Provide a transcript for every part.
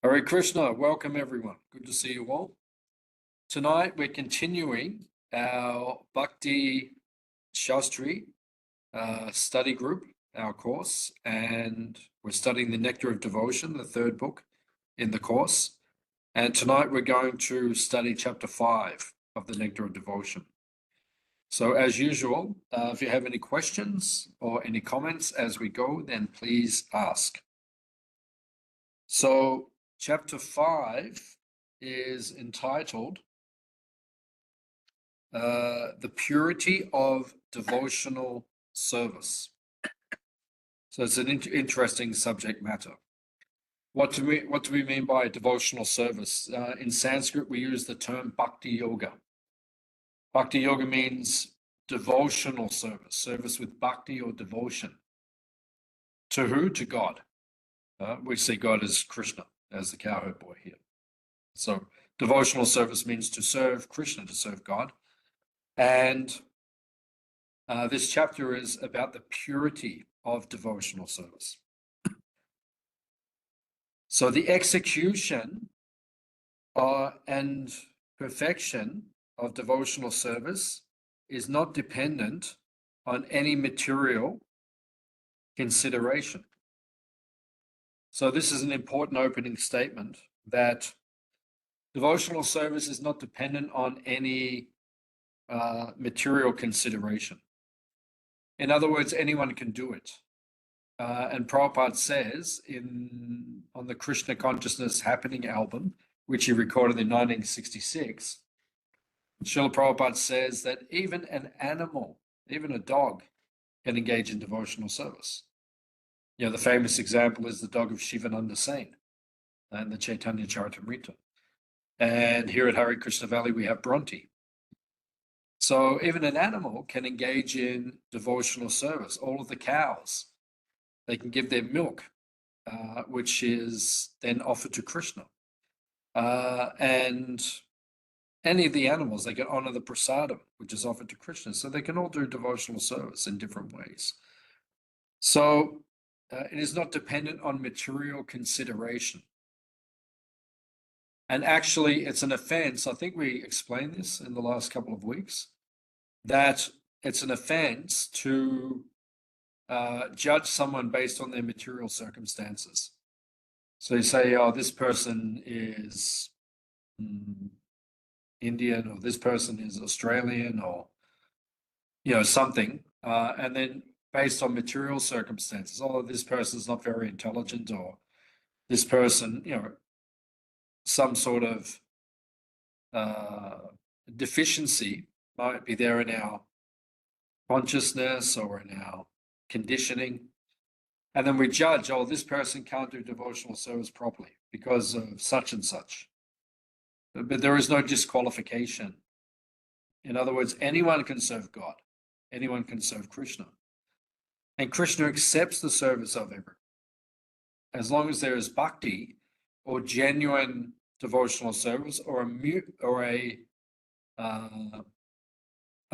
Hare Krishna, welcome everyone. Good to see you all. Tonight we're continuing our Bhakti Shastri study group, our course, and we're studying the Nectar of Devotion, the third book in the course. And tonight we're going to study chapter 5 of the Nectar of Devotion. So as usual, if you have any questions or any comments as we go, then please ask. So chapter 5 is entitled The Purity of Devotional Service. So it's an interesting subject matter. What do we mean by devotional service? In Sanskrit, we use the term Bhakti-yoga. Bhakti-yoga means devotional service, service with bhakti or devotion. To who? To God. We see God as Krishna, as the cowherd boy here. So devotional service means to serve Krishna, to serve God. And this chapter is about the purity of devotional service. So the execution and perfection of devotional service is not dependent on any material consideration. So this is an important opening statement, that devotional service is not dependent on any material consideration. In other words, anyone can do it. And Prabhupada says on the Krishna Consciousness Happening album, which he recorded in 1966, Srila Prabhupada says that even an animal, even a dog, can engage in devotional service. You know, the famous example is the dog of Shivananda Sain and the Caitanya Mahaprabhu. And here at Hare Krishna Valley, we have Bronte. So even an animal can engage in devotional service. All of the cows, they can give their milk, which is then offered to Krishna. And any of the animals, they can honor the prasadam, which is offered to Krishna. So they can all do devotional service in different ways. So it is not dependent on material consideration. And actually, it's an offense. I think we explained this in the last couple of weeks, that it's an offense to judge someone based on their material circumstances. So you say, oh, this person is Indian, or this person is Australian, or, you know, something. And then based on material circumstances, oh, this person is not very intelligent, or this person, you know, some sort of deficiency might be there in our consciousness or in our conditioning. And then we judge, oh, this person can't do devotional service properly because of such and such. But there is no disqualification. In other words, anyone can serve God. Anyone can serve Krishna. And Krishna accepts the service of everyone. As long as there is bhakti or genuine devotional service, or a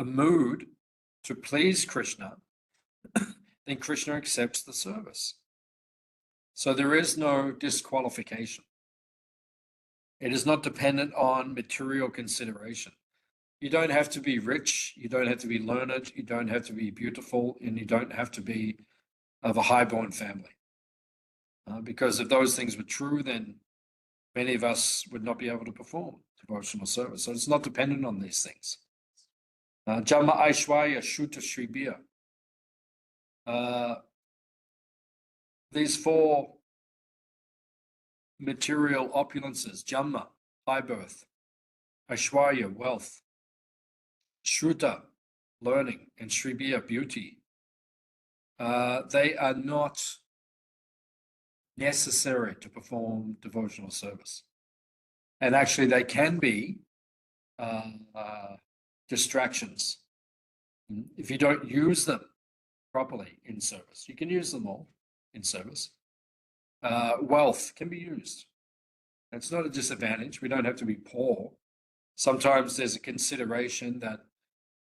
mood to please Krishna, then Krishna accepts the service. So there is no disqualification. It is not dependent on material consideration. You don't have to be rich, you don't have to be learned, you don't have to be beautiful, and you don't have to be of a high-born family. Because if those things were true, then many of us would not be able to perform devotional service. So it's not dependent on these things. Jama Aishwarya Shuta Shribhya. These four material opulences: Jama, high birth; Aishwarya, wealth; Shruta, learning; and Shribhya, beauty. They are not necessary to perform devotional service. And actually, they can be distractions if you don't use them properly in service. You can use them all in service. Wealth can be used. It's not a disadvantage. We don't have to be poor. Sometimes there's a consideration that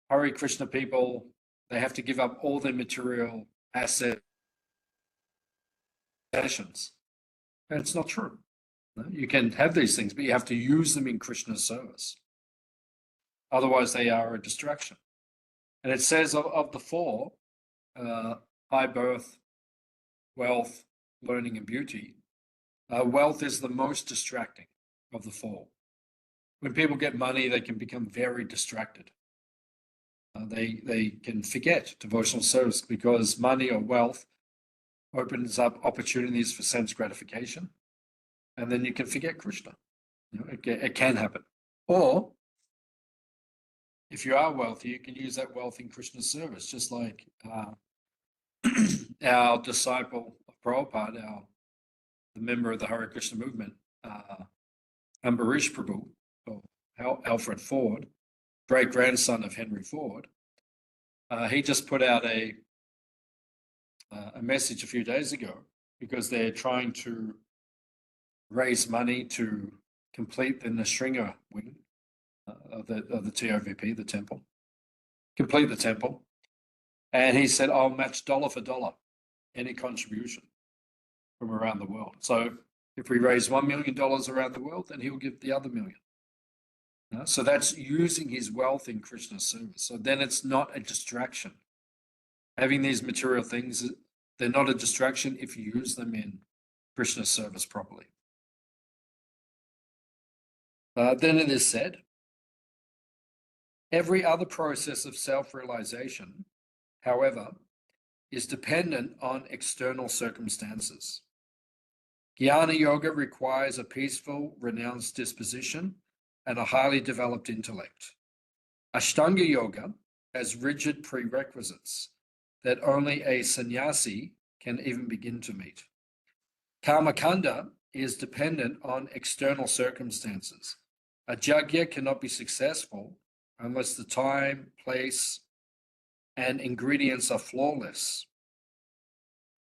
Hare Krishna people, they have to give up all their material assets. And it's not true. You can have these things, but you have to use them in Krishna's service. Otherwise, they are a distraction. And it says of the four, high birth, wealth, learning, and beauty, wealth is the most distracting of the four. When people get money, they can become very distracted. They can forget devotional service because money or wealth opens up opportunities for sense gratification, and then you can forget Krishna. It can happen. Or if you are wealthy, you can use that wealth in Krishna's service, just like our disciple of Prabhupada, the member of the Hare Krishna movement, Ambarish Prabhu, or Alfred Ford, great grandson of Henry Ford. He just put out a message a few days ago because they're trying to raise money to complete the Nrsinga wing of the TOVP, the temple, complete the temple. And he said, I'll match dollar for dollar any contribution from around the world. So if we raise $1 million around the world, then he'll give the other $1 million. So that's using his wealth in Krishna's service. So then it's not a distraction. Having these material things, they're not a distraction if you use them in Krishna's service properly. Then it is said, every other process of self-realization, however, is dependent on external circumstances. Jnana Yoga requires a peaceful, renounced disposition and a highly developed intellect. Ashtanga Yoga has rigid prerequisites that only a sannyasi can even begin to meet. Karmakanda is dependent on external circumstances. A yajna cannot be successful unless the time, place, and ingredients are flawless.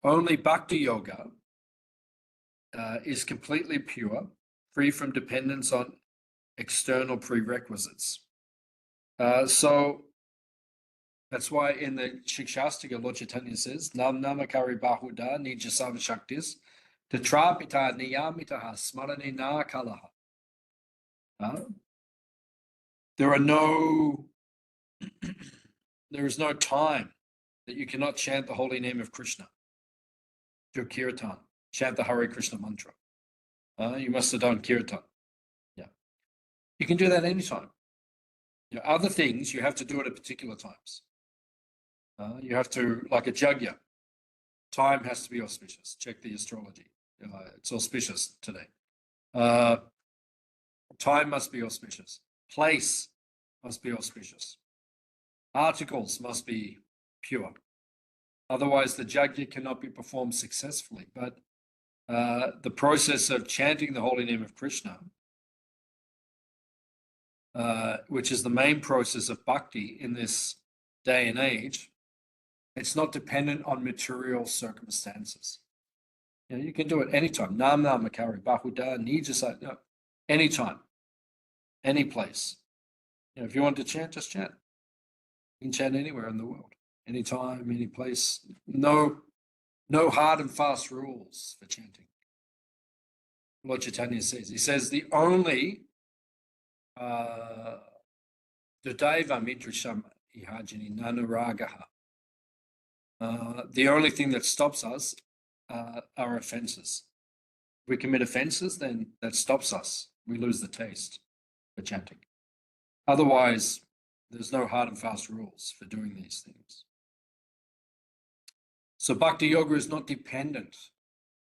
Only Bhakti Yoga is completely pure, free from dependence on external prerequisites. So that's why in the Shikshastika, Lord Chaitanya says, Nam Namakari Bahuda Nija Savashaktis, Tatrapita Niyamitaha Smarane Na Kalaha. There is no time that you cannot chant the holy name of Krishna. Do kirtan, chant the Hare Krishna mantra. You must have done kirtan. Yeah, you can do that anytime. Other things you have to do it at particular times. You have to, like a yajna, time has to be auspicious. Check the astrology. It's auspicious today. Time must be auspicious. Place must be auspicious. Articles must be pure. Otherwise, the yajna cannot be performed successfully. But the process of chanting the holy name of Krishna, which is the main process of bhakti in this day and age, it's not dependent on material circumstances. You can do it anytime. Nam Namakari Bahuda Nija, no, anytime, any place. If you want to chant, just chant. You can chant anywhere in the world, anytime, any place. No hard and fast rules for chanting. Lord Chaitanya says, he says the only Dudaiva Mitrisham Ihajini Nanuragaha. The only thing that stops us are offenses. If we commit offenses, then that stops us. We lose the taste for chanting. Otherwise, there's no hard and fast rules for doing these things. So Bhakti Yoga is not dependent.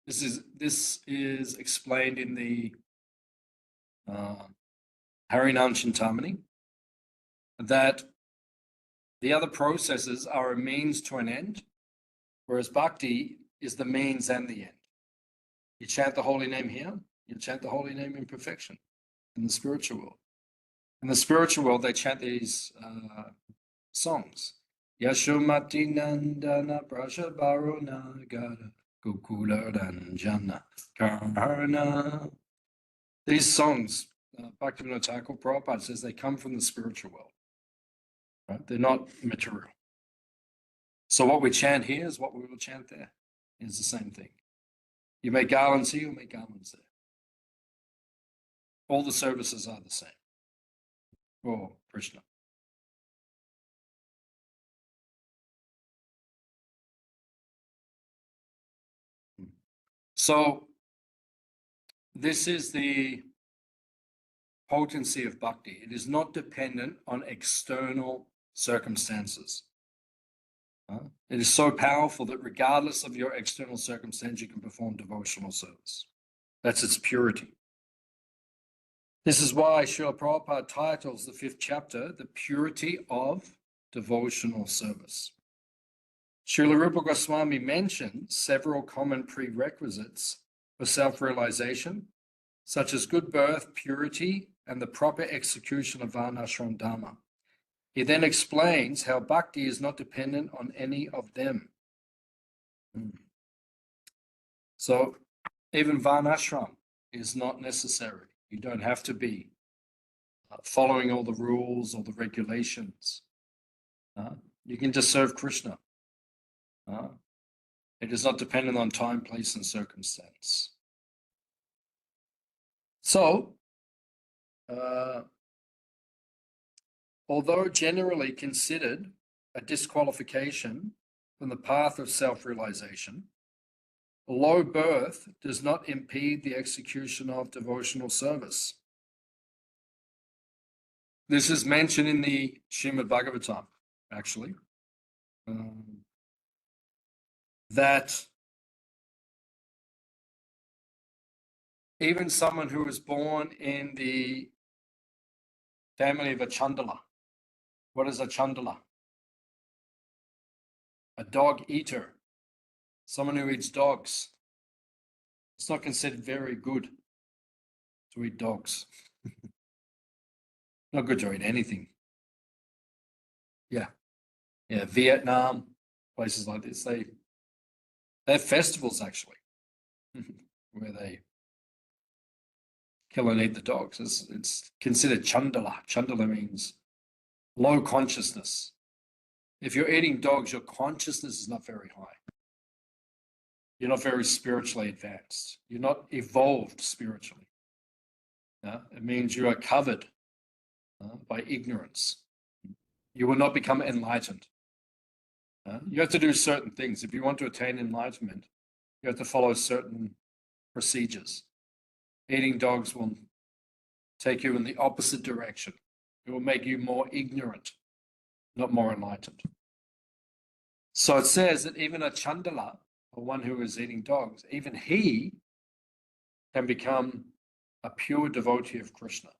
This is explained in the Harinam Chintamani, that the other processes are a means to an end, whereas Bhakti is the means and the end. You chant the holy name here, you chant the holy name in perfection in the spiritual world. In the spiritual world, they chant these songs. Yashomati Nandana Prasha Baruna Gada Gokula Ranjana Karna. These songs, Bhaktivinoda Thakur Prabhupada says they come from the spiritual world. Right? They're not material. So what we chant here is what we will chant there. It's the same thing. You make garlands here, you'll make garlands there. All the services are the same for Krishna. So this is the potency of bhakti. It is not dependent on external circumstances. It is so powerful that regardless of your external circumstance, you can perform devotional service. That's its purity. This is why Srila Prabhupada titles the 5th chapter, The Purity of Devotional Service. Srila Rupa Goswami mentions several common prerequisites for self-realization, such as good birth, purity, and the proper execution of varnashram dharma. He then explains how bhakti is not dependent on any of them. So even varnashram is not necessary. You don't have to be following all the rules or the regulations. You can just serve Krishna. It is not dependent on time, place, and circumstance. So, although generally considered a disqualification from the path of self-realization, low birth does not impede the execution of devotional service. This is mentioned in the Srimad Bhagavatam, actually, that even someone who was born in the family of a Chandala. What is a Chandala? A dog eater. Someone who eats dogs. It's not considered very good to eat dogs. Not good to eat anything. Yeah. Vietnam, places like this, they have festivals actually where they kill and eat the dogs. It's considered Chandala. Chandala means low consciousness. If you're eating dogs, your consciousness is not very high. You're not very spiritually advanced. You're not evolved spiritually. It means you are covered by ignorance. You will not become enlightened. You have to do certain things. If you want to attain enlightenment, you have to follow certain procedures. Eating dogs will take you in the opposite direction. It will make you more ignorant, not more enlightened. So it says that even a Chandala, or one who is eating dogs, even he can become a pure devotee of Krishna.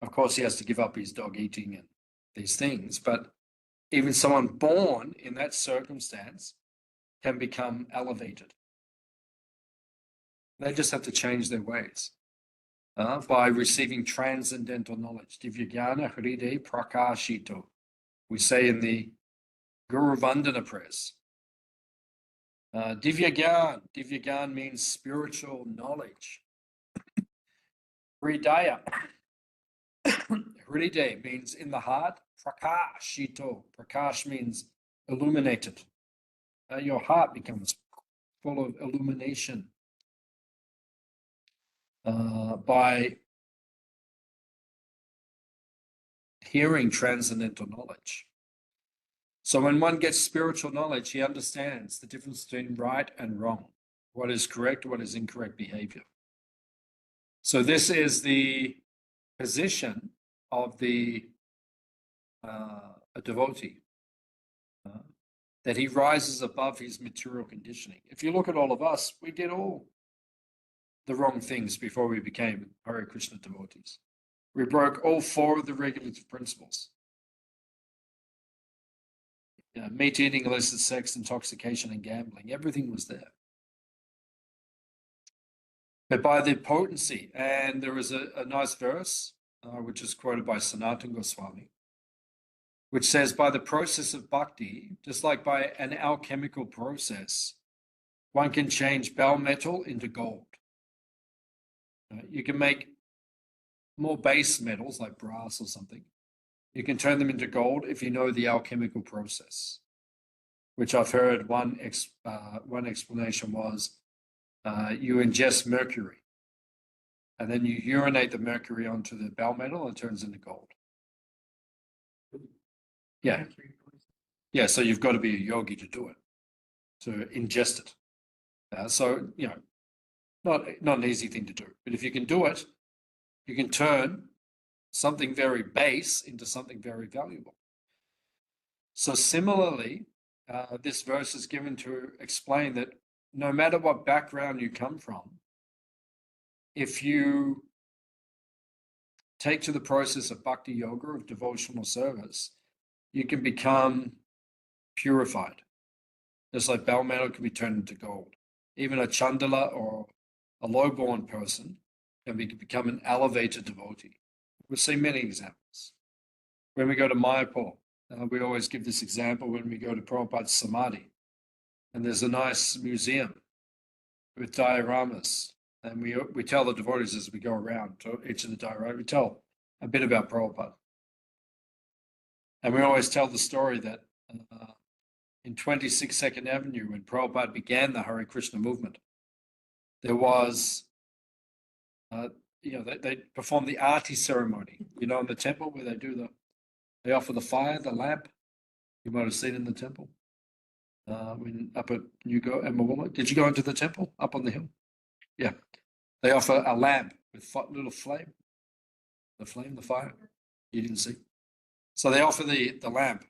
Of course, he has to give up his dog eating and these things, but even someone born in that circumstance can become elevated. They just have to change their ways by receiving transcendental knowledge. Divyajnana Hride Prakashito. We say in the Guru Vandana prayers. Divyagyan means spiritual knowledge. Hridaya. Hride means in the heart. Prakashito. Prakash means illuminated. Your heart becomes full of illumination by hearing transcendental knowledge. So when one gets spiritual knowledge, he understands the difference between right and wrong, what is correct, what is incorrect behavior. So this is the position of a devotee, that he rises above his material conditioning. If you look at all of us, we did all the wrong things before we became Hare Krishna devotees. We broke all 4 of the regulative principles. Meat eating, illicit sex, intoxication, and gambling. Everything was there. But by the potency, and there is a nice verse, which is quoted by Sanatana Goswami, which says, by the process of bhakti, just like by an alchemical process, one can change bell metal into gold. You can make more base metals like brass or something. You can turn them into gold if you know the alchemical process, which I've heard one explanation was you ingest mercury and then you urinate the mercury onto the bell metal and it turns into gold. Yeah. Yeah, so you've got to be a yogi to do it, to ingest it. So, not an easy thing to do. But if you can do it, you can turn something very base into something very valuable. So similarly, this verse is given to explain that no matter what background you come from, if you take to the process of bhakti yoga, of devotional service, you can become purified. Just like bell metal can be turned into gold. Even a chandala or a low-born person can become an elevated devotee. We've seen many examples. When we go to Mayapur, we always give this example when we go to Prabhupada's Samadhi. And there's a nice museum with dioramas. And we tell the devotees as we go around to each of the dioramas, we tell a bit about Prabhupada. And we always tell the story that in 26 Second Avenue, when Prabhupada began the Hare Krishna movement, there was, they perform the arti ceremony, in the temple where they offer the fire, the lamp. You might have seen in the temple. When up at Mawala. Did you go into the temple up on the hill? Yeah. They offer a lamp with little flame. The fire. You didn't see. So they offer the lamp.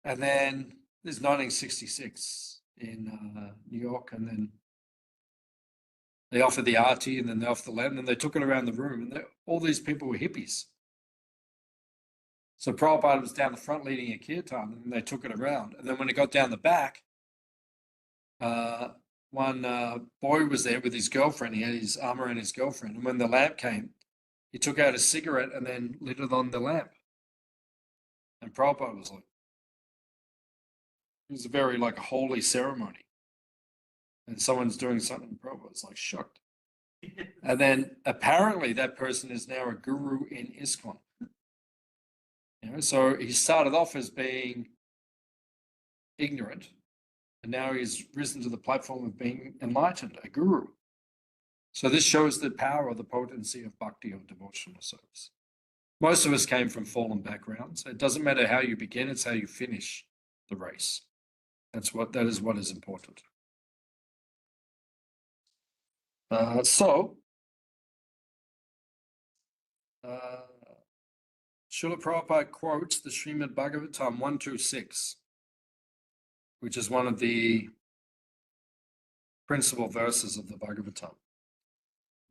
And then there's 1966 in New York, and then they offered the arti, and then they offered the lamp, and then they took it around the room, and all these people were hippies. So Prabhupada was down the front leading a kirtan, and they took it around. And then when it got down the back, one boy was there with his girlfriend. He had his armor and his girlfriend. And when the lamp came, he took out a cigarette and then lit it on the lamp. And Prabhupada was like, it was a very a holy ceremony. And someone's doing something, Prabhupada was shocked. And then apparently that person is now a guru in ISKCON. So he started off as being ignorant, and now he's risen to the platform of being enlightened, a guru. So this shows the power or the potency of bhakti or devotional service. Most of us came from fallen backgrounds. It doesn't matter how you begin, it's how you finish the race. That is what is important. Srila Prabhupada quotes the Srimad Bhagavatam 126, which is one of the principal verses of the Bhagavatam,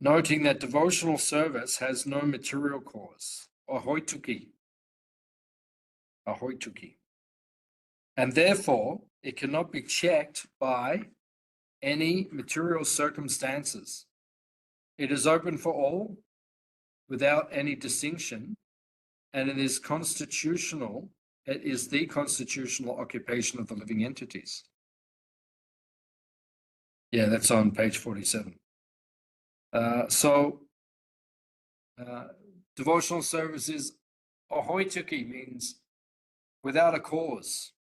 noting that devotional service has no material cause, ahoituki, and therefore it cannot be checked by any material circumstances. It is open for all without any distinction, and it is constitutional. It is the constitutional occupation of the living entities. Yeah, that's on page 47. Devotional service is ahoituki, means without a cause.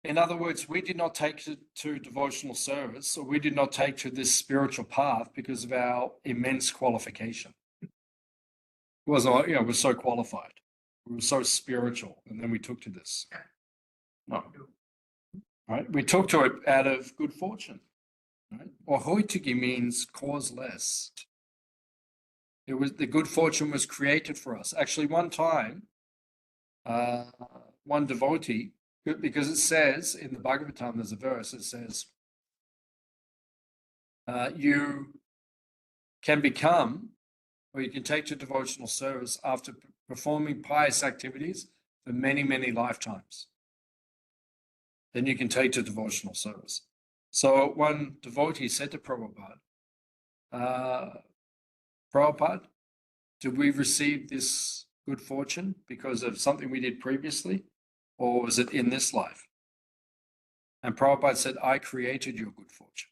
In other words, we did not take to devotional service, or we did not take to this spiritual path because of our immense qualification. It wasn't, we're so qualified. We were so spiritual, and then we took to this. No. Right? We took to it out of good fortune. Right? Ahoituki means causeless. It was the good fortune was created for us. Actually, one time, one devotee, because it says in the Bhagavatam, there's a verse, it says, you can become, or you can take to devotional service after performing pious activities for many, many lifetimes. Then you can take to devotional service. So one devotee said to Prabhupada, Prabhupada, did we receive this good fortune because of something we did previously, or was it in this life? And Prabhupada said, I created your good fortune.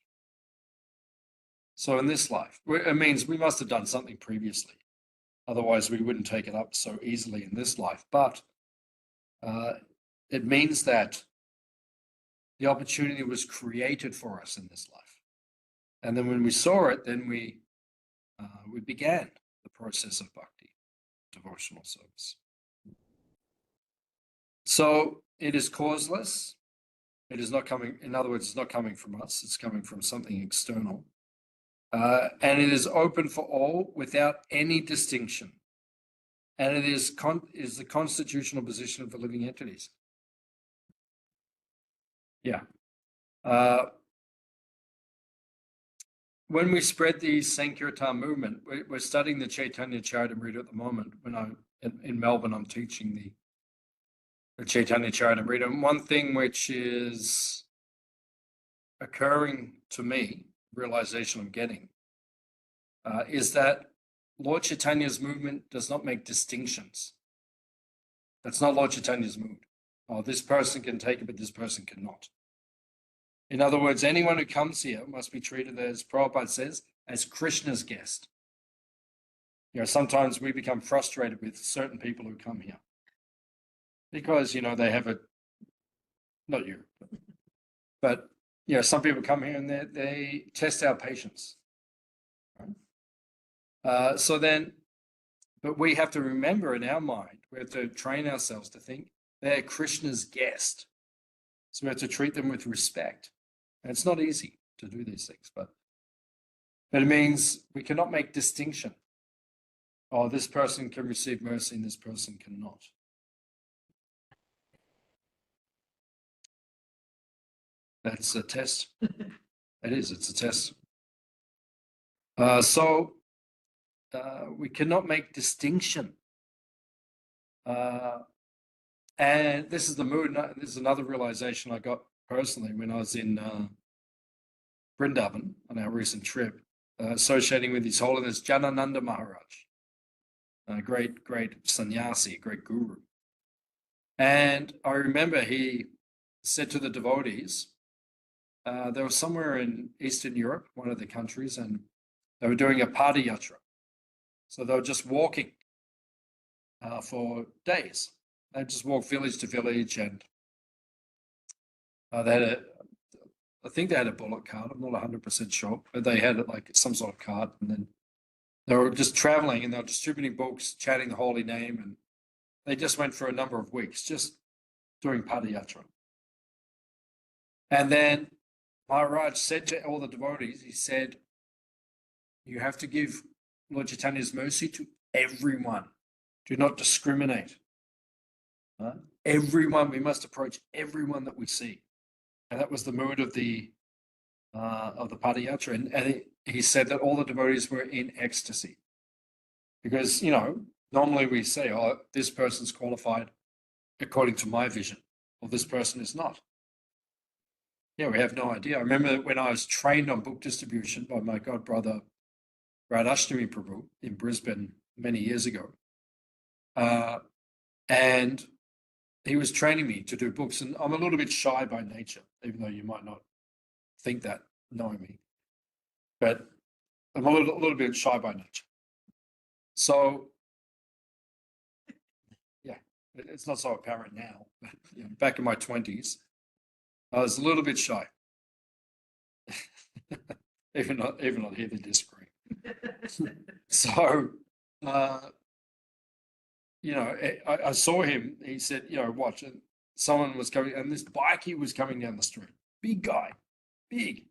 So in this life, it means we must have done something previously. Otherwise, we wouldn't take it up so easily in this life. But it means that the opportunity was created for us in this life. And then when we saw it, then we began the process of bhakti, devotional service. So it is causeless. It is not coming, in other words, it's not coming from us. It's coming from something external. And it is open for all without any distinction. And it is the constitutional position of the living entities. Yeah. When we spread the Sankirtan movement, we're studying the Caitanya Charitamrita at the moment. When I'm in Melbourne, I'm teaching the Caitanya Charitamrita. And one thing which is occurring to me, realization I'm getting, is that Lord Chaitanya's movement does not make distinctions. That's not Lord Chaitanya's mood. Oh, this person can take it, but this person cannot. In other words, anyone who comes here must be treated, as Prabhupada says, as Krishna's guest. You know, sometimes we become frustrated with certain people who come here because, you know, they have not you, but, you know, some people come here and they test our patience. Right? So then, but we have to remember in our mind, we have to train ourselves to think they're Krishna's guest. So we have to treat them with respect. And it's not easy to do these things, but it means we cannot make distinction. Oh, this person can receive mercy and this person cannot. That's a test. It is, it's a test. So we cannot make distinction. And this is the mood. This is another realization I got personally when I was in Vrindavan on our recent trip, associating with His Holiness Janananda Maharaj, a great sannyasi, great guru. And I remember he said to the devotees, they were somewhere in Eastern Europe, one of the countries, and they were doing a padayatra. So they were just walking for days. They just walked village to village, and they had I think they had a bullock cart. I'm not 100% sure, but they had like some sort of cart, and then they were just traveling and they were distributing books, chanting the holy name, and they just went for a number of weeks, just doing padayatra. And then Maharaj said to all the devotees, he said, you have to give Lord Chaitanya's mercy to everyone. Do not discriminate. Everyone, we must approach everyone that we see. And that was the mood of the padayatra. And he said that all the devotees were in ecstasy. Because, you know, normally we say, oh, this person's qualified according to my vision, or this person is not. Yeah, we have no idea. I remember when I was trained on book distribution by my godbrother, Radhashtami Prabhu, in Brisbane many years ago. And he was training me to do books. And I'm a little bit shy by nature, even though you might not think that knowing me. But I'm a little bit shy by nature. So, yeah, it's not so apparent now. But, you know, back in my 20s, I was a little bit shy. even not here they disagree. So, you know, I saw him. He said, you know, watch. And someone was coming, and this bikie was coming down the street. Big guy, big,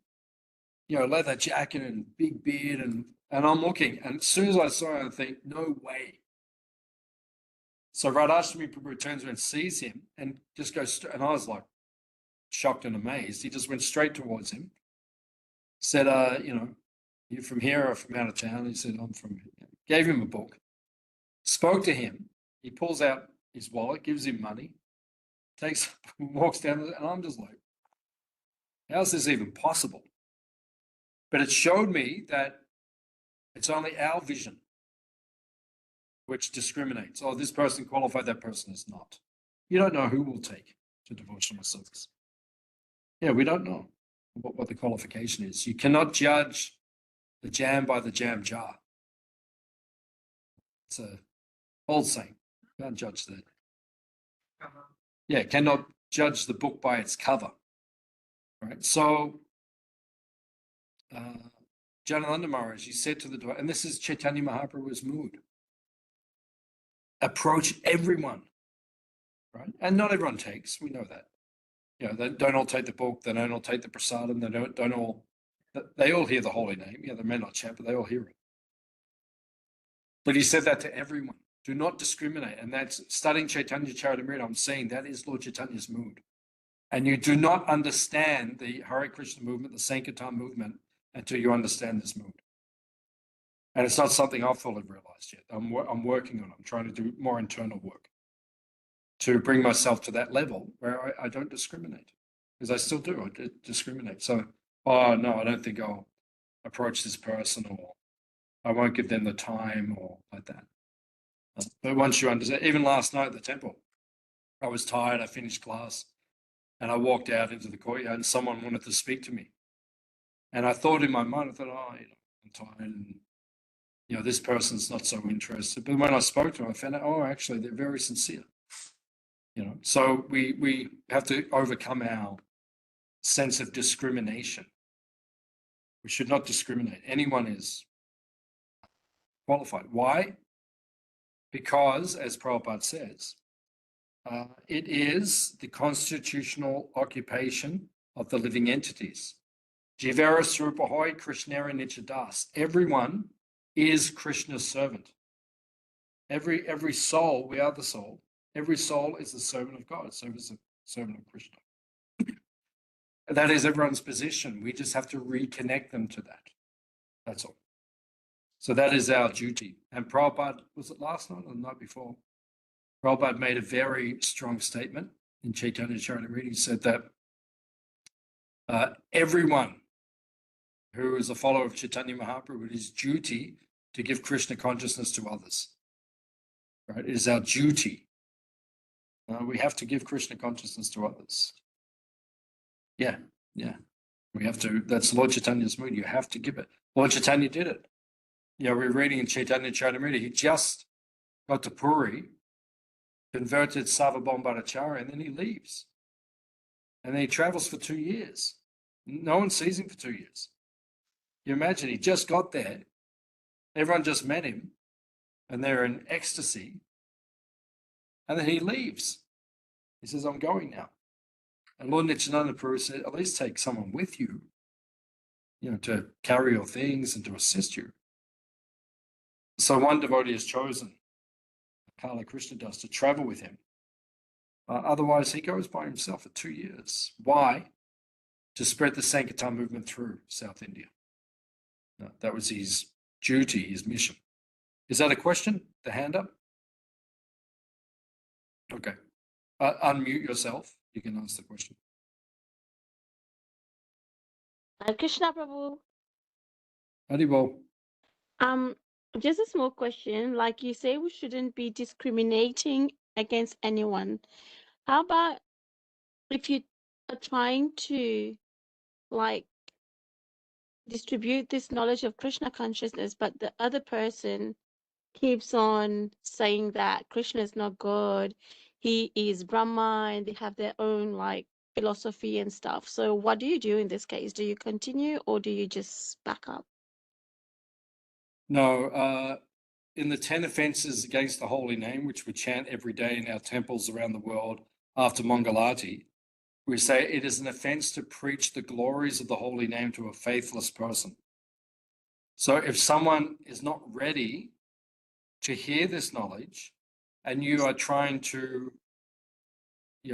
you know, leather jacket and big beard. And I'm looking, and as soon as I saw him, I think, no way. So Radhashtami Prabhu turns around and sees him and just goes, and I was like shocked and amazed. He just went straight towards him, said, you know, you from here or from out of town? He said, I'm from here. Gave him a book, spoke to him. He pulls out his wallet, gives him money, walks down, and I'm just like, how's this even possible? But it showed me that it's only our vision which discriminates. Oh, this person qualified, that person is not. You don't know who will take to devotional service. Yeah, we don't know what the qualification is. You cannot judge the jam by the jam jar. It's an old saying. You can't judge that. Yeah, cannot judge the book by its cover. Right. So Janananda Maharaj, he said to the devotee, and this is Chaitanya Mahaprabhu's mood, approach everyone, right? And not everyone takes, we know that. You know, they don't all take the book, they don't all take the prasadam, they all hear the holy name. Yeah, they may not chant, but they all hear it. But he said that to everyone. Do not discriminate. And that's studying Chaitanya Charitamrita. I'm saying that is Lord Chaitanya's mood. And you do not understand the Hare Krishna movement, the Sankirtan movement, until you understand this mood. And it's not something I've fully realized yet. I'm working on it. I'm trying to do more internal work to bring myself to that level where I don't discriminate. Because I still do. I discriminate. So, oh, no, I don't think I'll approach this person, or I won't give them the time, or like that. But once you understand, even last night at the temple, I was tired. I finished class and I walked out into the courtyard and someone wanted to speak to me. And I thought in my mind, I thought, oh, I'm tired, and, this person's not so interested. But when I spoke to them, I found out, oh, actually, they're very sincere. So we have to overcome our sense of discrimination. We should not discriminate. Anyone is qualified. Why? Because, as Prabhupada says, it is the constitutional occupation of the living entities. Jivara Srupa Hoy Krishnera Nichadas. Everyone is Krishna's servant. Every soul, we are the soul. Every soul is the servant of God. So is the servant of Krishna. That is everyone's position. We just have to reconnect them to that. That's all. So that is our duty. And Prabhupada, was it last night or the night before? Prabhupada made a very strong statement in Chaitanya Charitamrita. He said that everyone who is a follower of Chaitanya Mahaprabhu, it is duty to give Krishna consciousness to others. Right? It is our duty. We have to give Krishna consciousness to others. Yeah. We have to. That's Lord Chaitanya's mood. You have to give it. Lord Chaitanya did it. We're reading in Chaitanya Charitamrita. He just got to Puri, converted Sarvabhauma Bhattacharya, and then he leaves. And then he travels for 2 years. No one sees him for 2 years. You imagine, he just got there. Everyone just met him, and they're in ecstasy. And then he leaves. He says, I'm going now. And Lord Nityananda Prabhu said, at least take someone with you, to carry your things and to assist you. So one devotee has chosen, Kala Krishna Das, to travel with him. Otherwise, he goes by himself for 2 years. Why? To spread the Sankirtan movement through South India. That was his duty, his mission. Is that a question? The hand up? Okay. Unmute yourself. You can ask the question. Krishna Prabhu. Haribol. Just a small question. Like you say, we shouldn't be discriminating against anyone. How about if you are trying to distribute this knowledge of Krishna consciousness, but the other person keeps on saying that Krishna is not God, he is Brahma, and they have their own philosophy and stuff. So what do you do in this case? Do you continue or do you just back up? No, in the 10 offenses against the holy name, which we chant every day in our temples around the world after Mangalati, we say it is an offense to preach the glories of the holy name to a faithless person. So if someone is not ready to hear this knowledge and you are trying to,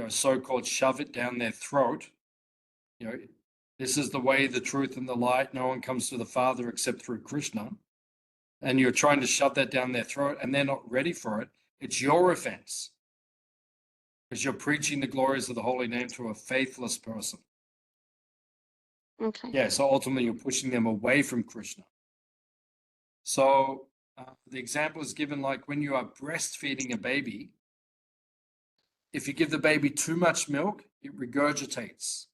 so-called shove it down their throat, this is the way, the truth, and the light. No one comes to the Father except through Krishna. And you're trying to shove that down their throat and they're not ready for it. It's your offense. Because you're preaching the glories of the holy name to a faithless person. Okay. Yeah, so ultimately you're pushing them away from Krishna. So the example is given like when you are breastfeeding a baby, if you give the baby too much milk, it regurgitates.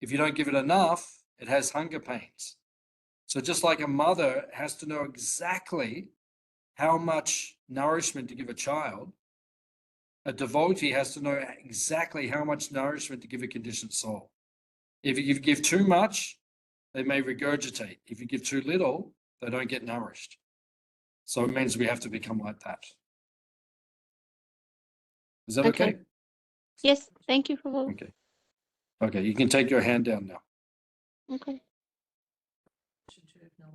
If you don't give it enough, it has hunger pains. So just like a mother has to know exactly how much nourishment to give a child, a devotee has to know exactly how much nourishment to give a conditioned soul. If you give too much, they may regurgitate. If you give too little, they don't get nourished. So it means we have to become like that. Is that okay? Yes, thank you, Prabhu. Okay. Okay, you can take your hand down now. Okay.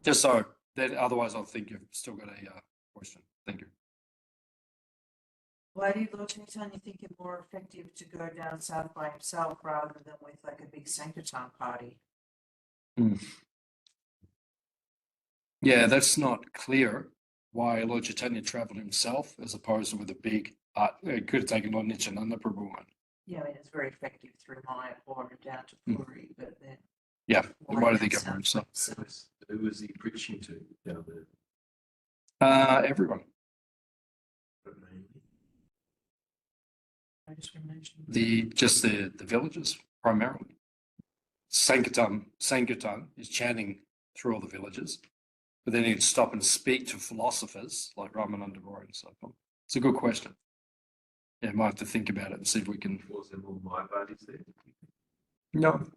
Just so that otherwise I'll think you've still got a question. Thank you. Why do you, Lord Chaitanya, think it more effective to go down south by himself rather than with like a big Sankirtan party? Yeah, that's not clear why Lord Chaitanya traveled himself as opposed to with a big, it could have taken Lord Nityananda Prabhu one. Yeah, I mean, it's very effective through Maya or down to Puri, but then. Yeah, why did he down go by south himself? by himself? Who was he preaching to down there? Everyone. But mainly. No discrimination. Just the villages primarily. Sankirtan is chanting through all the villages, but then he'd stop and speak to philosophers like Ramananda Roy and so on. It's a good question. Yeah, might have to think about it and see if we can. Was there more Maya parties there? No,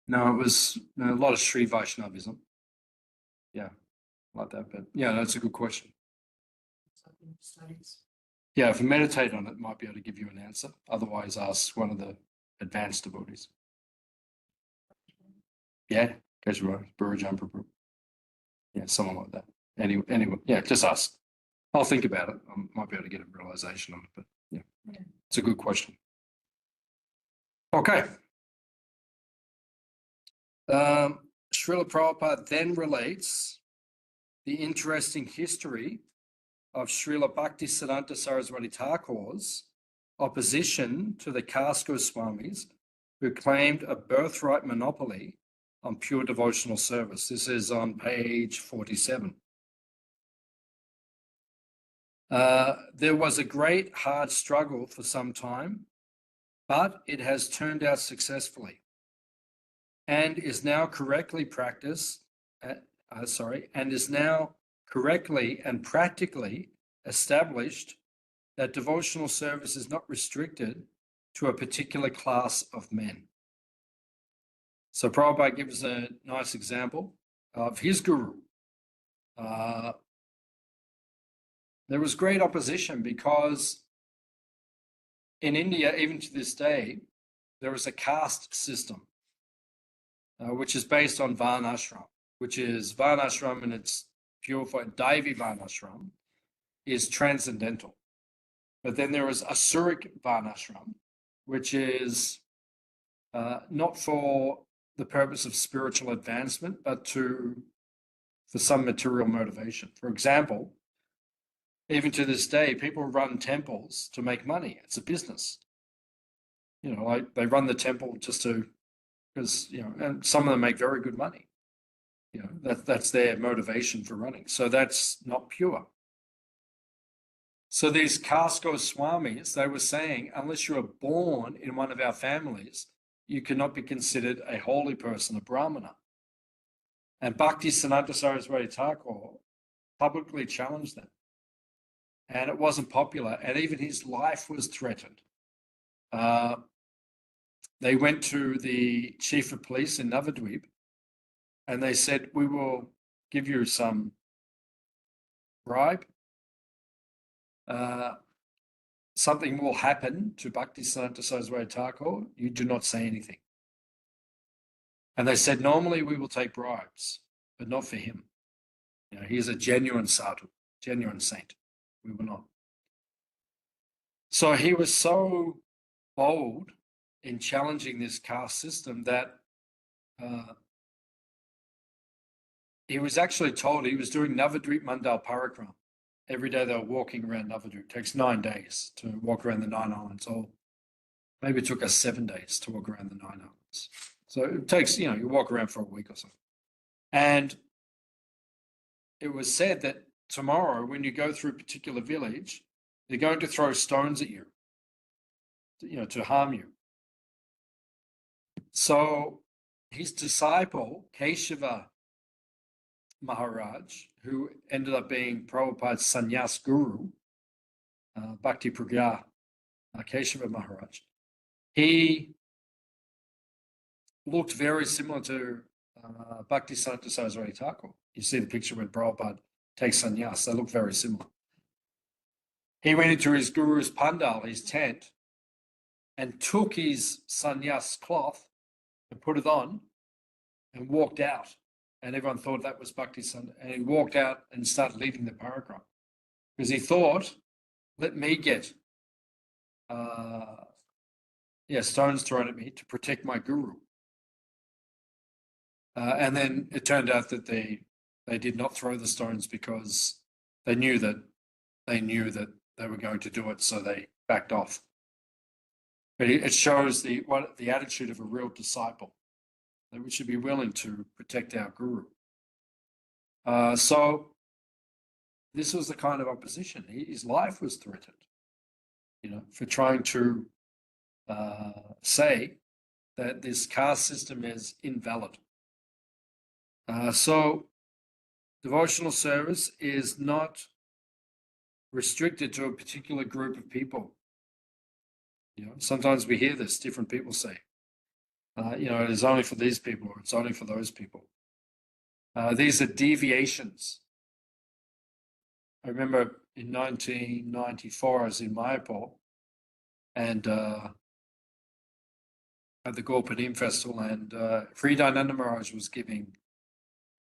it was a lot of Sri Vaishnavism. Yeah, like that. But yeah, that's a good question. Studies. Yeah, if you meditate on it, might be able to give you an answer. Otherwise, ask one of the advanced devotees. Yeah, Keshava Dasa. Yeah, someone like that. Anyway, yeah, just ask. I'll think about it. I might be able to get a realization on it, but yeah, it's a good question. Okay. Srila Prabhupada then relates the interesting history of Srila Bhaktisiddhanta Saraswati Thakur's opposition to the caste Goswamis who claimed a birthright monopoly on pure devotional service. This is on page 47. There was a great hard struggle for some time, but it has turned out successfully and is now correctly practiced, and is now correctly and practically established that devotional service is not restricted to a particular class of men. So Prabhupada gives a nice example of his guru. There was great opposition because in India, even to this day, there is a caste system, which is based on Varnashram, which is Varnashram in its pure form, Daivi Varnashram, is transcendental. But then there is Asuric Varnashram, which is not for the purpose of spiritual advancement, but for some material motivation. For example, even to this day, people run temples to make money. It's a business. You know, like they run the temple just because, you know, and some of them make very good money. You know, that's their motivation for running. So that's not pure. So these caste Goswamis, they were saying, unless you are born in one of our families, you cannot be considered a holy person, a Brahmana. And Bhaktisiddhanta Saraswati Thakur publicly challenged them. And it wasn't popular, and even his life was threatened. They went to the chief of police in Navadvip, and they said, we will give you some bribe. Something will happen to Bhaktisiddhanta Saraswati Thakur. You do not say anything. And they said, normally we will take bribes, but not for him. You know, he is a genuine sadhu, genuine saint. We will not. So he was so bold in challenging this caste system that he was actually told he was doing Navadvip Mandal Parakram. Every day they were walking around Navadvip. It takes 9 days to walk around the 9 islands. Or maybe it took us 7 days to walk around the 9 islands. So it takes, you know, you walk around for a week or something. And it was said that tomorrow, when you go through a particular village, they're going to throw stones at you, you know, to harm you. So his disciple, Keshava Maharaj, who ended up being Prabhupada's sannyas guru, Bhakti Pragya Keshava Maharaj, he looked very similar to Bhakti-siddhanta Saraswati Thakur. You see the picture when Prabhupada takes sannyas. They look very similar. He went into his guru's pandal, his tent, and took his sannyas cloth and put it on and walked out. And everyone thought that was Bhakti-siddhanta. And he walked out and started leading the paragraph because he thought, let me get stones thrown at me to protect my guru. And then it turned out that they did not throw the stones because they knew that they were going to do it, so they backed off. But it shows the attitude of a real disciple, that we should be willing to protect our guru. So this was the kind of opposition. His life was threatened, for trying to say that this caste system is invalid. So devotional service is not restricted to a particular group of people. Sometimes we hear this, different people say, it is only for these people or it's only for those people. These are deviations. I remember in 1994, I was in Mayapur and at the Gorpadim Festival, and Fridananda Maharaj was giving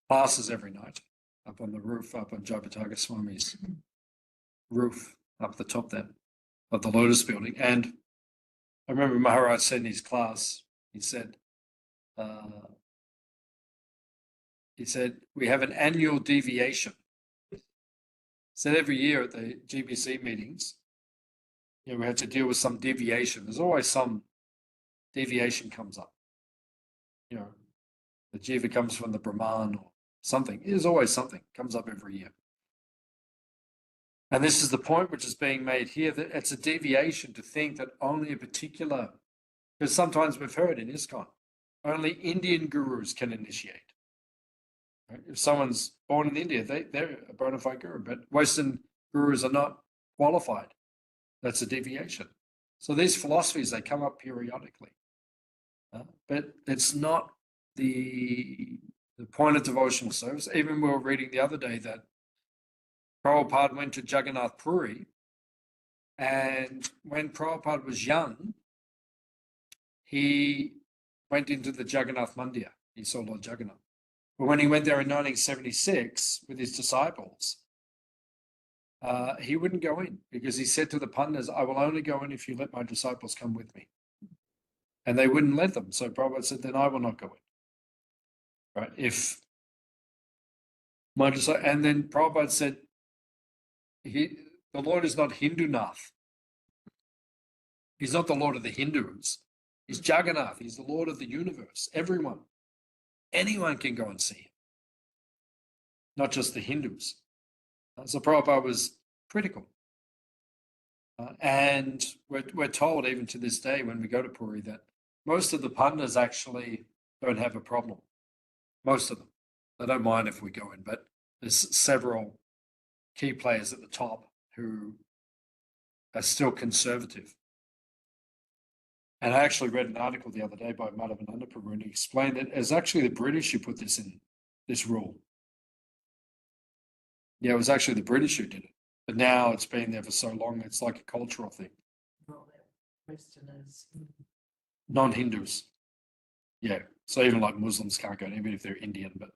classes every night up on the roof, up on Jayapataka Swami's roof, up the top there of the Lotus building. And I remember Maharaj said in his class, he said, we have an annual deviation. Said every year at the GBC meetings, we have to deal with some deviation. There's always some deviation comes up. The jiva comes from the Brahman or something. There's always something comes up every year. And this is the point which is being made here, that it's a deviation to think that only a particular, because sometimes we've heard in ISKCON, only Indian gurus can initiate. Right? If someone's born in India, they're a bona fide guru, but Western gurus are not qualified. That's a deviation. So these philosophies, they come up periodically. But it's not the point of devotional service. Even we were reading the other day that Prabhupada went to Jagannath Puri, and when Prabhupada was young, he went into the Jagannath Mandir. He saw Lord Jagannath. But when he went there in 1976 with his disciples, he wouldn't go in because he said to the Pandits, I will only go in if you let my disciples come with me. And they wouldn't let them. So Prabhupada said, then I will not go in. Right? If my disciples, and then Prabhupada said, the Lord is not Hindu-nath. He's not the Lord of the Hindus. He's Jagannath. He's the Lord of the universe. Anyone can go and see him, not just the Hindus. So Prabhupada was critical. And we're told even to this day when we go to Puri that most of the Pandits actually don't have a problem. Most of them. They don't mind if we go in, but there's several key players at the top who are still conservative. And I actually read an article the other day by Madhavananda Prabhu, and he explained that it's actually the British who put this rule. Yeah, it was actually the British who did it. But now it's been there for so long, it's like a cultural thing. Well, they're Westerners. Non-Hindus. Yeah. So even like Muslims can't go, even if they're Indian, but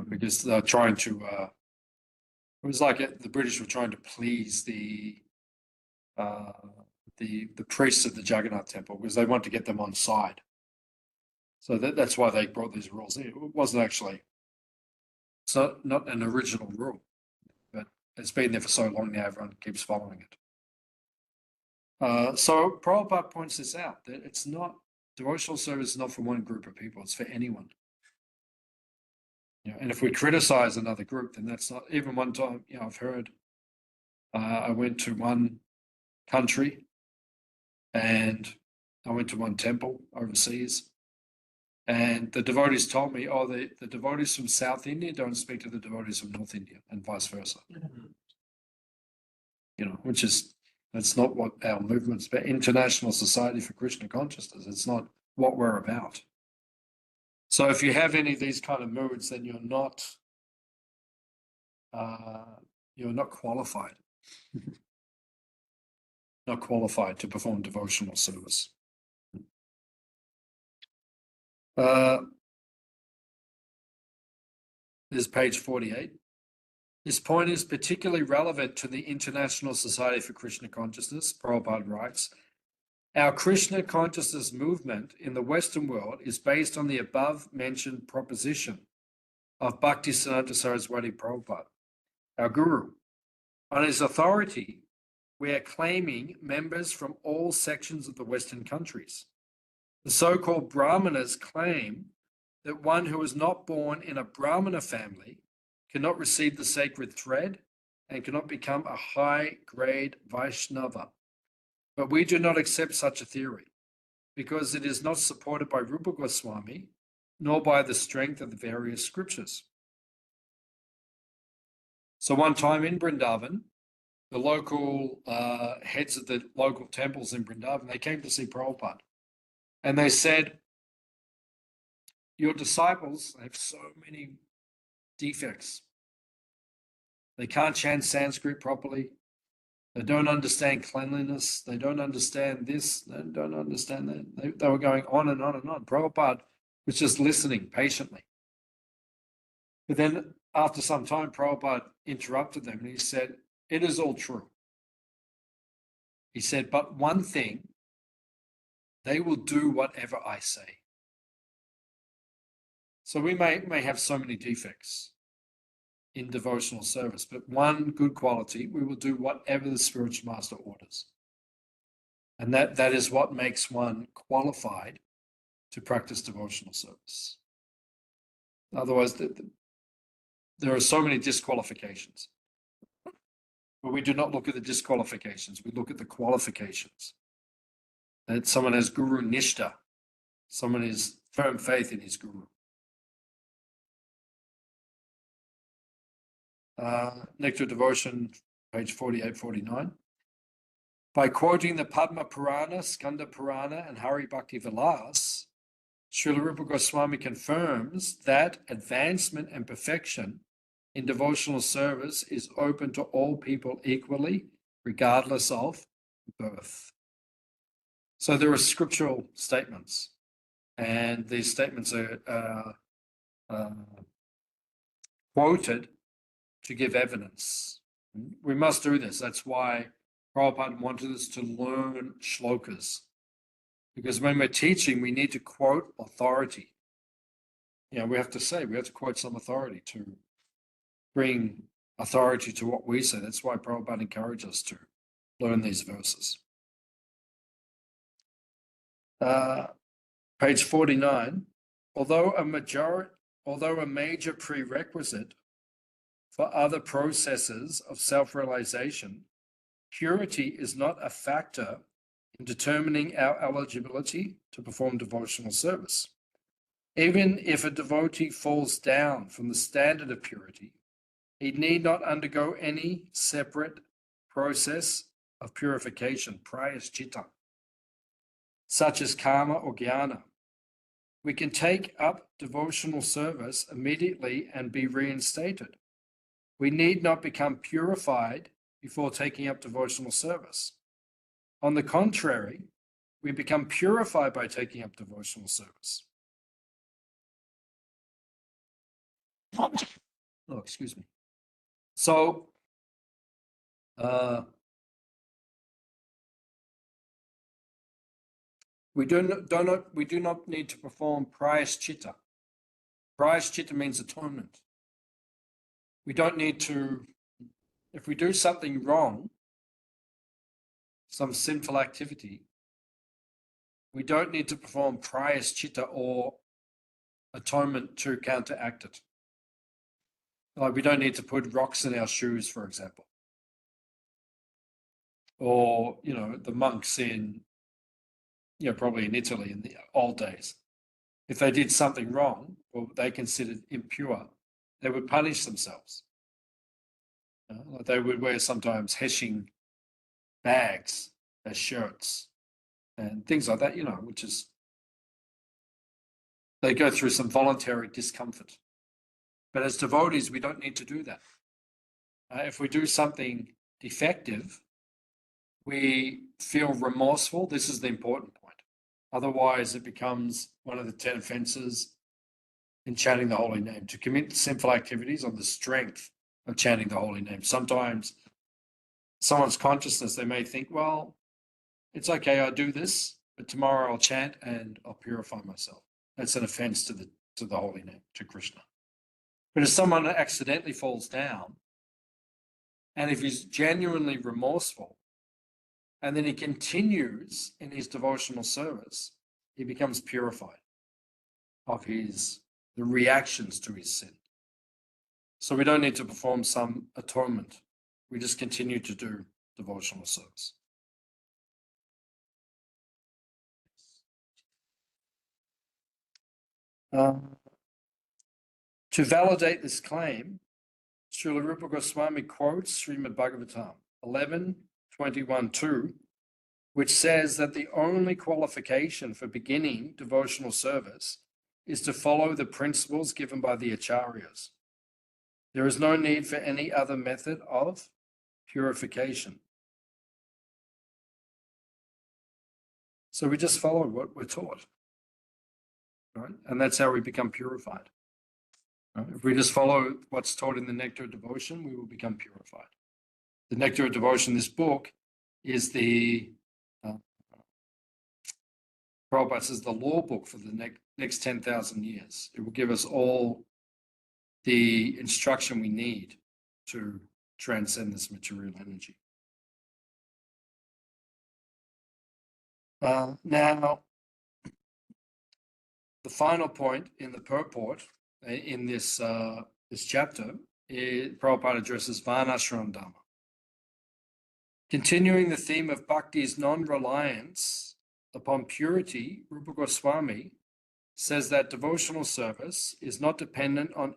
because they're trying to it was like the British were trying to please the priests of the Jagannath temple because they want to get them on side. So that's why they brought these rules in. It wasn't actually, it's not an original rule, but it's been there for so long now, everyone keeps following it. So Prabhupada points this out, that it's not, devotional service is not for one group of people, it's for anyone. And if we criticize another group, then that's not, even one time, I've heard, I went to one country and I went to one temple overseas, and the devotees told me, the devotees from South India don't speak to the devotees from North India, and vice versa. Which is, that's not what our movement's about. International Society for Krishna Consciousness, it's not what we're about. So if you have any of these kind of moods, then you're not qualified, not qualified to perform devotional service. This is page 48. This point is particularly relevant to the International Society for Krishna Consciousness. Prabhupada writes, our Krishna consciousness movement in the Western world is based on the above-mentioned proposition of Bhaktisiddhanta Saraswati Prabhupada, our guru. On his authority, we are claiming members from all sections of the Western countries. The so-called Brahmanas claim that one who is not born in a Brahmana family cannot receive the sacred thread and cannot become a high-grade Vaishnava. But we do not accept such a theory because it is not supported by Rupa Goswami nor by the strength of the various scriptures. So one time in Vrindavan, the local heads of the local temples in Vrindavan, they came to see Prabhupada. And they said, your disciples have so many defects. They can't chant Sanskrit properly. They don't understand cleanliness. They don't understand this. They don't understand that. They were going on and on and on. Prabhupada was just listening patiently. But then after some time, Prabhupada interrupted them and he said, it is all true. He said, but one thing, they will do whatever I say. So we may have so many defects in devotional service, but one good quality, we will do whatever the spiritual master orders. And that is what makes one qualified to practice devotional service. Otherwise, there are so many disqualifications. But we do not look at the disqualifications, we look at the qualifications. That someone has guru nishta, someone has firm faith in his guru. Nectar of Devotion, page 48-49. By quoting the Padma Purana, Skanda Purana, and Hari Bhakti Vilas, Srila Rupa Goswami confirms that advancement and perfection in devotional service is open to all people equally, regardless of birth. So there are scriptural statements, and these statements are quoted to give evidence. We must do this. That's why Prabhupada wanted us to learn shlokas. Because when we're teaching, we need to quote authority. You know, we have to quote some authority to bring authority to what we say. That's why Prabhupada encouraged us to learn these verses. Page 49, although a major prerequisite for other processes of self-realization, purity is not a factor in determining our eligibility to perform devotional service. Even if a devotee falls down from the standard of purity, he need not undergo any separate process of purification, prayaschita, such as karma or jnana. We can take up devotional service immediately and be reinstated. We need not become purified before taking up devotional service. On the contrary, we become purified by taking up devotional service. Oh, excuse me. So, we do not need to perform prayaschita. Prayaschita means atonement. We don't need to, if we do something wrong, some sinful activity, we don't need to perform prayaschita or atonement to counteract it. Like we don't need to put rocks in our shoes, for example. Or, you know, the monks in, you know, probably in Italy in the old days, if they did something wrong or they considered impure, they would punish themselves. Like they would wear sometimes heshing bags as shirts and things like that, you know, which is they go through some voluntary discomfort. But as devotees, we don't need to do that. If we do something defective, we feel remorseful. This is the important point. Otherwise, it becomes one of the 10 offenses in chanting the holy name, to commit sinful activities on the strength of chanting the holy name. Sometimes someone's consciousness, they may think, well, it's okay, I do this, but tomorrow I'll chant and I'll purify myself. That's an offense to the holy name, to Krishna. But if someone accidentally falls down, and if he's genuinely remorseful, and then he continues in his devotional service, he becomes purified of the reactions to his sin. So we don't need to perform some atonement. We just continue to do devotional service. To validate this claim, Srila Rupa Goswami quotes Srimad Bhagavatam 11:21-2, which says that the only qualification for beginning devotional service is to follow the principles given by the Acaryas. There is no need for any other method of purification. So we just follow what we're taught, right? And that's how we become purified. Right? If we just follow what's taught in the Nectar of Devotion, we will become purified. The Nectar of Devotion, this book, is the Prabhupada says the law book for the next 10,000 years. It will give us all the instruction we need to transcend this material energy. Now, the final point in the purport in this chapter, Prabhupada addresses Varnashram Dharma. Continuing the theme of Bhakti's non-reliance upon purity, Rupa Goswami says that devotional service is not dependent on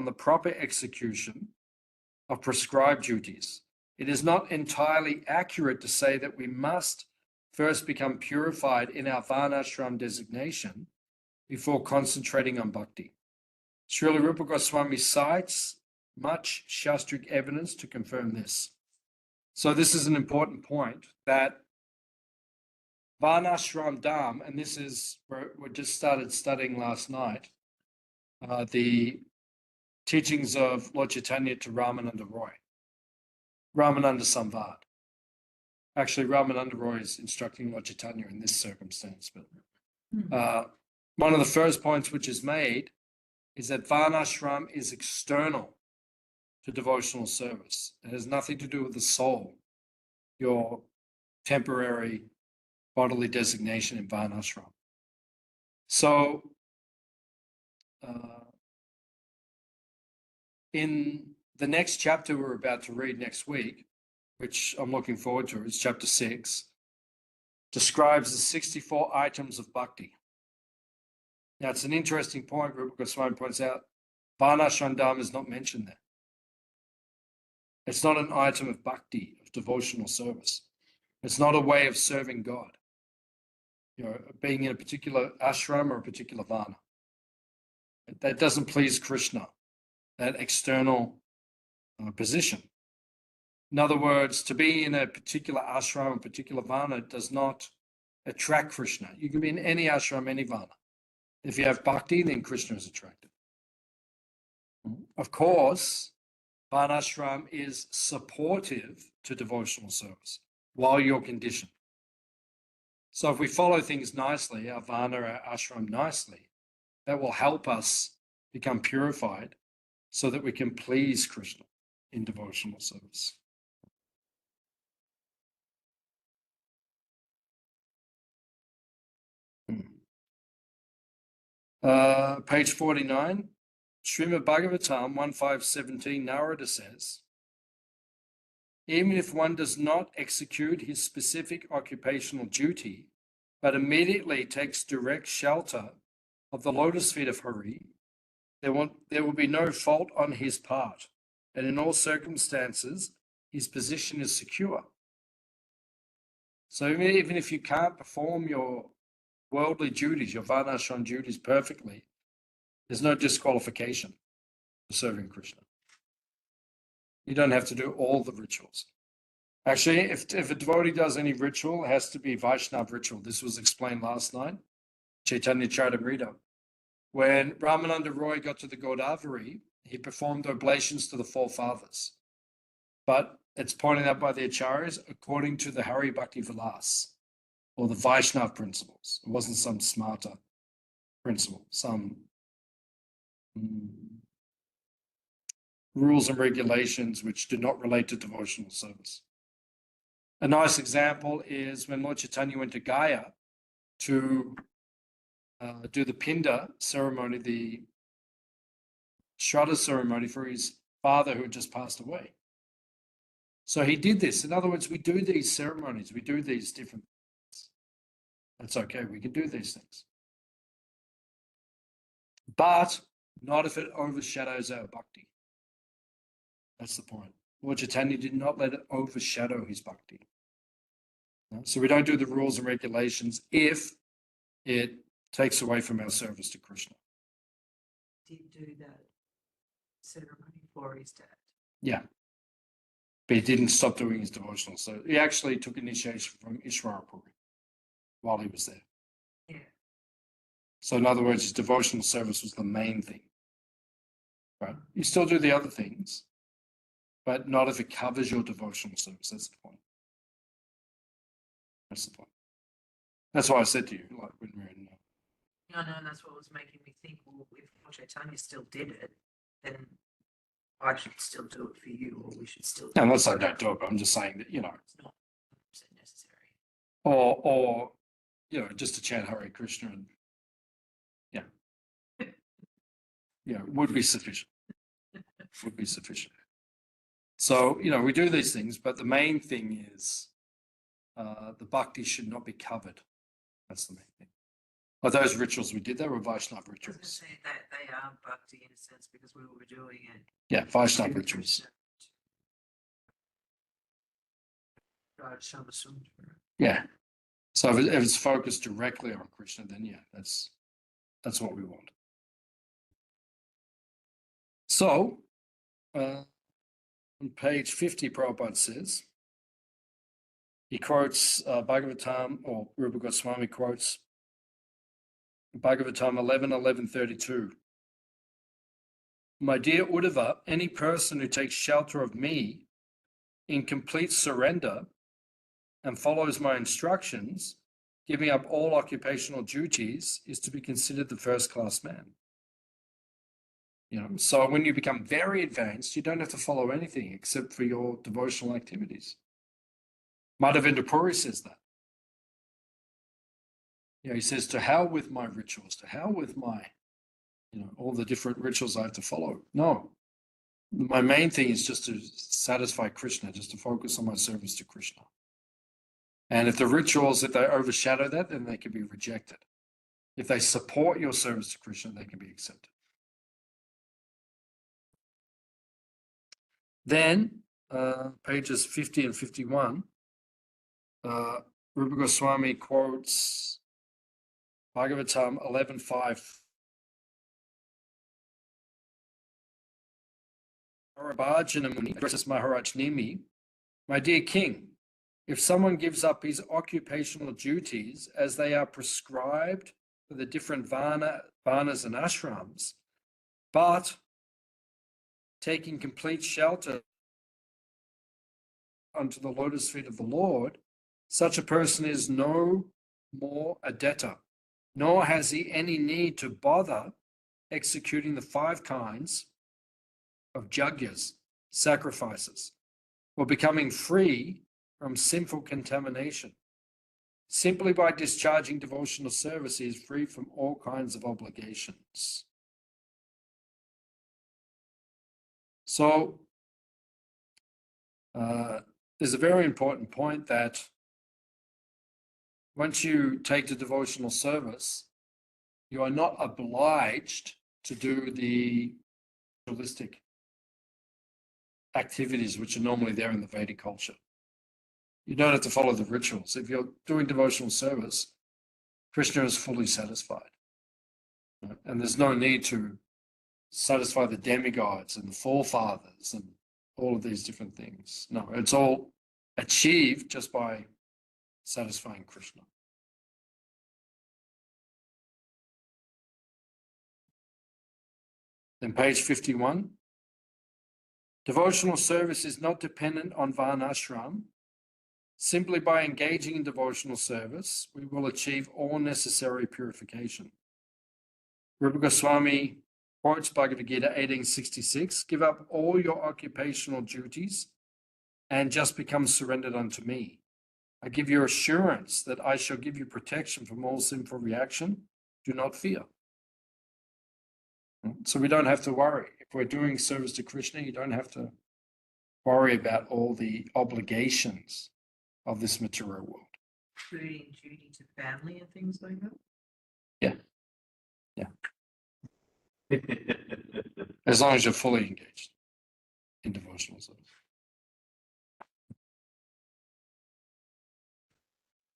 the proper execution of prescribed duties. It is not entirely accurate to say that we must first become purified in our Varnashram designation before concentrating on bhakti. Srila Rupa Goswami cites much Shastric evidence to confirm this. So this is an important point, that Varnashram Dharma, and this is, we just started studying last night, the teachings of Lord Chaitanya to Ramananda Roy, Ramananda Samvad. Actually, Ramananda Roy is instructing Lord Chaitanya in this circumstance. But one of the first points which is made is that Varnashram is external to devotional service. It has nothing to do with the soul, your temporary bodily designation in Varnashram. So, in the next chapter we're about to read next week, which I'm looking forward to, is chapter 6, describes the 64 items of bhakti. Now, it's an interesting point. Rupa Goswami points out, Varnashram Dharma is not mentioned there. It's not an item of bhakti, of devotional service. It's not a way of serving God, being in a particular ashram or a particular varna. That doesn't please Krishna, that external position. In other words, to be in a particular ashram, a particular varna, does not attract Krishna. You can be in any ashram, any varna. If you have bhakti, then Krishna is attracted. Of course, Varnashram is supportive to devotional service while you're conditioned. So if we follow things nicely, our varna, our ashram nicely, that will help us become purified so that we can please Krishna in devotional service. Page 49, Srimad Bhagavatam 1.5.17, Narada says, even if one does not execute his specific occupational duty, but immediately takes direct shelter of the lotus feet of Hari, there will be no fault on his part, and in all circumstances, his position is secure. So even if you can't perform your worldly duties, your varnashram duties perfectly, there's no disqualification for serving Krishna. You don't have to do all the rituals. Actually, if a devotee does any ritual, it has to be Vaishnava ritual. This was explained last night, Chaitanya Charitamrita. When Ramananda Roy got to the Godavari, he performed oblations to the four fathers. But it's pointed out by the Acharyas according to the Hari Bhakti Vilas, or the Vaishnava principles. It wasn't some smarter principle, some rules and regulations which do not relate to devotional service. A nice example is when Lord Chaitanya went to Gaya to do the Pinda ceremony, the Shraddha ceremony for his father who had just passed away. So he did this. In other words, we do these ceremonies, we do these different things. That's okay, we can do these things. But not if it overshadows our bhakti. That's the point. Lord Chaitanya did not let it overshadow his bhakti. So we don't do the rules and regulations if it takes away from our service to Krishna. Did do that ceremony for his dad. Yeah. But he didn't stop doing his devotional. So he actually took initiation from Ishwarapuri while he was there. Yeah. So in other words, his devotional service was the main thing. Right? You still do the other things, but not if it covers your devotional service. That's the point. That's the point. That's why I said to you, like when we're in. No, that's what was making me think, well, if Lord Chaitanya still did it, then I should still do it for you, or we should still do Unless I it. don't do it, but I'm just saying that, It's not 100% necessary. or just to chant Hare Krishna and would be sufficient. Would be sufficient. So, we do these things, but the main thing is the bhakti should not be covered. That's the main thing. Like those rituals we did, they were Vaishnava I was rituals. going to say that they are bhakti in a sense because we were doing it. Yeah, Vaishnava rituals. Yeah. So if it's focused directly on Krishna, then yeah, that's what we want. So, on page 50, Prabhupada says, he quotes Bhagavatam, or Rupa Goswami quotes Bhagavatam 11:11:32. My dear Uddhava, any person who takes shelter of me in complete surrender and follows my instructions, giving up all occupational duties, is to be considered the first-class man. So when you become very advanced, you don't have to follow anything except for your devotional activities. Madhavendra Puri says that. He says, to hell with my rituals, to hell with my, all the different rituals I have to follow. No, my main thing is just to satisfy Krishna, just to focus on my service to Krishna. And if the rituals, if they overshadow that, then they can be rejected. If they support your service to Krishna, they can be accepted. Then, pages 50 and 51, Rupa Goswami quotes Bhagavatam 11:5. Arabhajana Muni addresses Maharaj Nimi, my dear king, if someone gives up his occupational duties as they are prescribed for the different varnas and ashrams, but taking complete shelter unto the lotus feet of the Lord, such a person is no more a debtor, nor has he any need to bother executing the 5 kinds of jagyas, sacrifices, or becoming free from sinful contamination. Simply by discharging devotional service, he is free from all kinds of obligations. So, there's a very important point that once you take to devotional service, you are not obliged to do the ritualistic activities which are normally there in the Vedic culture. You don't have to follow the rituals. If you're doing devotional service, Krishna is fully satisfied. And there's no need to satisfy the demigods and the forefathers and all of these different things. No, it's all achieved just by satisfying Krishna. Then page 51. Devotional service is not dependent on varnashram. Simply by engaging in devotional service, we will achieve all necessary purification. Rupa Goswami quotes Bhagavad Gita 1866, give up all your occupational duties and just become surrendered unto me. I give you assurance that I shall give you protection from all sinful reaction. Do not fear. So we don't have to worry. If we're doing service to Krishna, you don't have to worry about all the obligations of this material world. Including duty to family and things like that. As long as you're fully engaged in devotional service.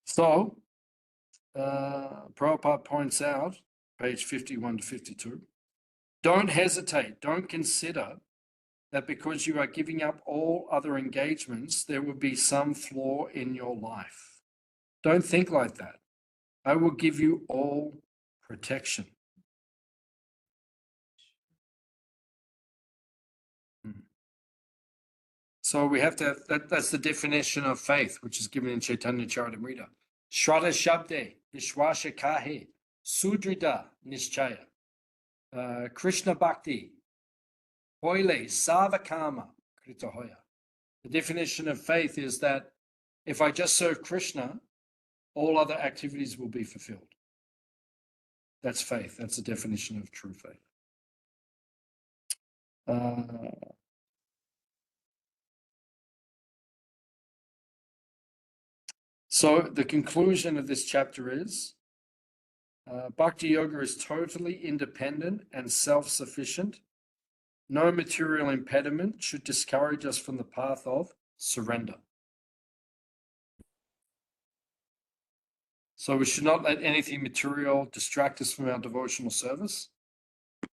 So, Prabhupada points out, page 51 to 52, don't hesitate, don't consider that because you are giving up all other engagements, there will be some flaw in your life. Don't think like that. I will give you all protection. So we have to, that's the definition of faith, which is given in Chaitanya Charitamrita. Shraddha Shabde, Vishwasha Kahe, Sudrida Nishchaya, Krishna Bhakti, Hoile, Savakama, Kritahoya. The definition of faith is that if I just serve Krishna, all other activities will be fulfilled. That's faith. That's the definition of true faith. So the conclusion of this chapter is Bhakti-yoga is totally independent and self-sufficient. No material impediment should discourage us from the path of surrender. So we should not let anything material distract us from our devotional service.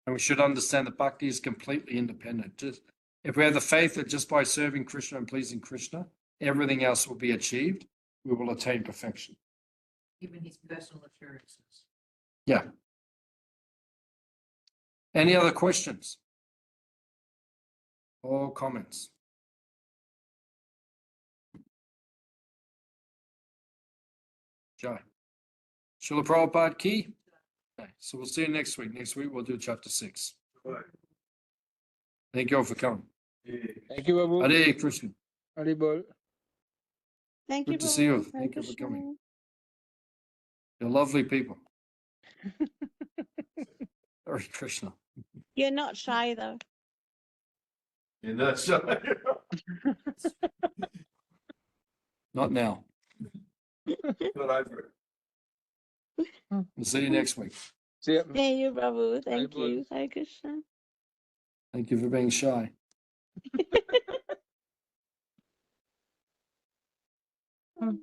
And we should understand that bhakti is completely independent. Just, if we have the faith that just by serving Krishna and pleasing Krishna, everything else will be achieved, we will attain perfection. Even his personal assurances. Yeah. Any other questions or comments? Jai. Srila Prabhupada ki? Okay, so we'll see you next week. Next week we'll do chapter 6. Right. Thank you all for coming. Yeah. Thank you, Babu. Hare Krishna. Hari Bol. Thank Good you. to see you. Prabhu. Hare Thank you for coming. Krishna. You're lovely people. Hare Krishna. You're not shy though. You're not shy. Not now. Not over it. We'll see you next week. See ya. Hey, you, Prabhu. Thank Bol. you. Hare Krishna. Thank you for being shy. Mm.